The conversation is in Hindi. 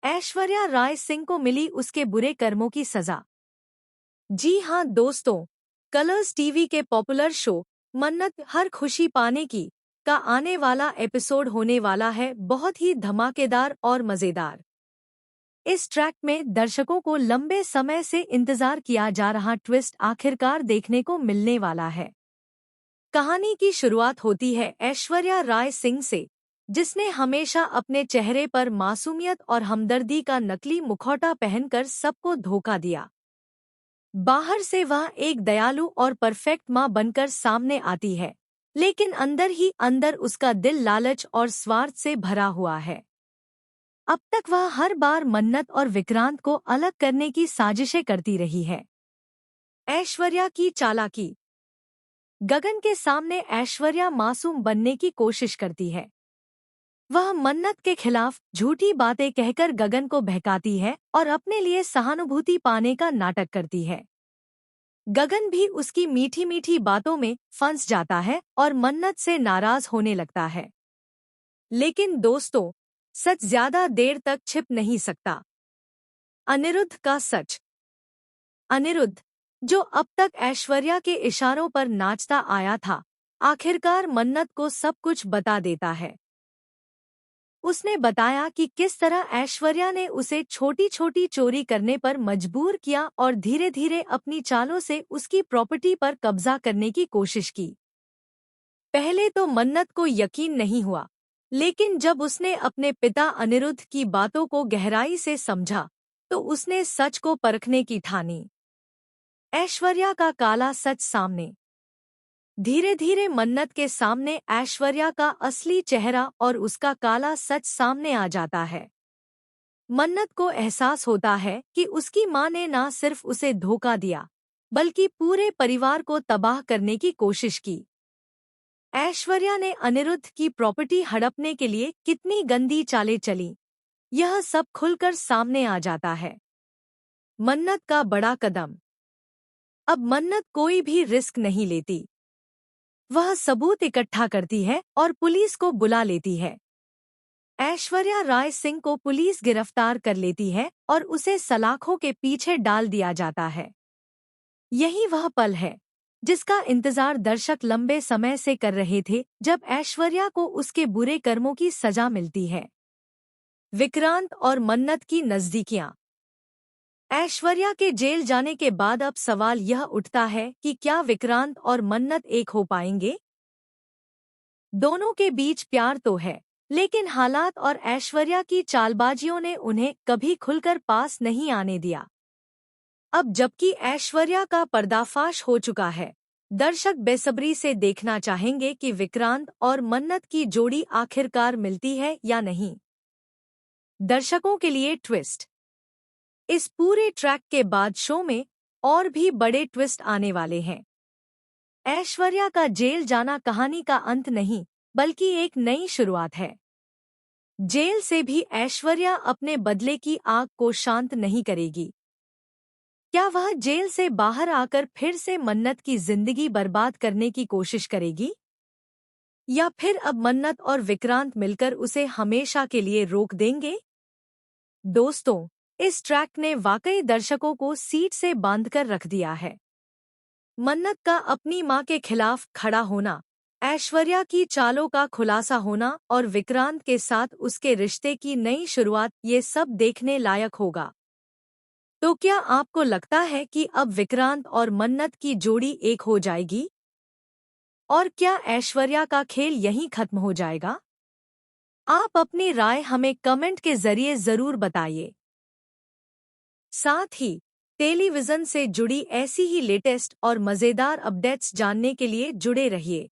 ऐश्वर्या राय सिंह को मिली उसके बुरे कर्मों की सजा। जी हां दोस्तों, कलर्स टीवी के पॉपुलर शो मन्नत हर खुशी पाने की का आने वाला एपिसोड होने वाला है बहुत ही धमाकेदार और मजेदार। इस ट्रैक में दर्शकों को लंबे समय से इंतजार किया जा रहा ट्विस्ट आखिरकार देखने को मिलने वाला है। कहानी की शुरुआत होती है ऐश्वर्या राय सिंह से, जिसने हमेशा अपने चेहरे पर मासूमियत और हमदर्दी का नकली मुखौटा पहनकर सबको धोखा दिया। बाहर से वह एक दयालु और परफेक्ट मां बनकर सामने आती है, लेकिन अंदर ही अंदर उसका दिल लालच और स्वार्थ से भरा हुआ है। अब तक वह हर बार मन्नत और विक्रांत को अलग करने की साजिशें करती रही है। ऐश्वर्या की चालाकी। गगन के सामने ऐश्वर्या मासूम बनने की कोशिश करती है। वह मन्नत के खिलाफ झूठी बातें कहकर गगन को बहकाती है और अपने लिए सहानुभूति पाने का नाटक करती है। गगन भी उसकी मीठी मीठी बातों में फंस जाता है और मन्नत से नाराज होने लगता है। लेकिन दोस्तों, सच ज्यादा देर तक छिप नहीं सकता। अनिरुद्ध का सच। अनिरुद्ध, जो अब तक ऐश्वर्या के इशारों पर नाचता आया था, आखिरकार मन्नत को सब कुछ बता देता है। उसने बताया कि किस तरह ऐश्वर्या ने उसे छोटी छोटी चोरी करने पर मजबूर किया और धीरे धीरे अपनी चालों से उसकी प्रॉपर्टी पर कब्जा करने की कोशिश की। पहले तो मन्नत को यकीन नहीं हुआ, लेकिन जब उसने अपने पिता अनिरुद्ध की बातों को गहराई से समझा, तो उसने सच को परखने की ठानी। ऐश्वर्या का काला सच सामने। धीरे धीरे मन्नत के सामने ऐश्वर्या का असली चेहरा और उसका काला सच सामने आ जाता है। मन्नत को एहसास होता है कि उसकी मां ने न सिर्फ उसे धोखा दिया, बल्कि पूरे परिवार को तबाह करने की कोशिश की। ऐश्वर्या ने अनिरुद्ध की प्रॉपर्टी हड़पने के लिए कितनी गंदी चालें चली, यह सब खुलकर सामने आ जाता है। मन्नत का बड़ा कदम। अब मन्नत कोई भी रिस्क नहीं लेती। वह सबूत इकट्ठा करती है और पुलिस को बुला लेती है। ऐश्वर्या राय सिंह को पुलिस गिरफ्तार कर लेती है और उसे सलाखों के पीछे डाल दिया जाता है। यही वह पल है जिसका इंतजार दर्शक लंबे समय से कर रहे थे, जब ऐश्वर्या को उसके बुरे कर्मों की सजा मिलती है। विक्रांत और मन्नत की नजदीकियां। ऐश्वर्या के जेल जाने के बाद अब सवाल यह उठता है कि क्या विक्रांत और मन्नत एक हो पाएंगे। दोनों के बीच प्यार तो है, लेकिन हालात और ऐश्वर्या की चालबाजियों ने उन्हें कभी खुलकर पास नहीं आने दिया। अब जबकि ऐश्वर्या का पर्दाफाश हो चुका है, दर्शक बेसब्री से देखना चाहेंगे कि विक्रांत और मन्नत की जोड़ी आखिरकार मिलती है या नहीं। दर्शकों के लिए ट्विस्ट। इस पूरे ट्रैक के बाद शो में और भी बड़े ट्विस्ट आने वाले हैं। ऐश्वर्या का जेल जाना कहानी का अंत नहीं, बल्कि एक नई शुरुआत है। जेल से भी ऐश्वर्या अपने बदले की आग को शांत नहीं करेगी। क्या वह जेल से बाहर आकर फिर से मन्नत की जिंदगी बर्बाद करने की कोशिश करेगी, या फिर अब मन्नत और विक्रांत मिलकर उसे हमेशा के लिए रोक देंगे। दोस्तों, इस ट्रैक ने वाकई दर्शकों को सीट से बांधकर रख दिया है। मन्नत का अपनी मां के खिलाफ खड़ा होना, ऐश्वर्या की चालों का खुलासा होना और विक्रांत के साथ उसके रिश्ते की नई शुरुआत, ये सब देखने लायक होगा। तो क्या आपको लगता है कि अब विक्रांत और मन्नत की जोड़ी एक हो जाएगी? और क्या ऐश्वर्या का खेल यहीं खत्म हो जाएगा? आप अपनी राय हमें कमेंट के जरिए जरूर बताइए। साथ ही टेलीविजन से जुड़ी ऐसी ही लेटेस्ट और मजेदार अपडेट्स जानने के लिए जुड़े रहिए।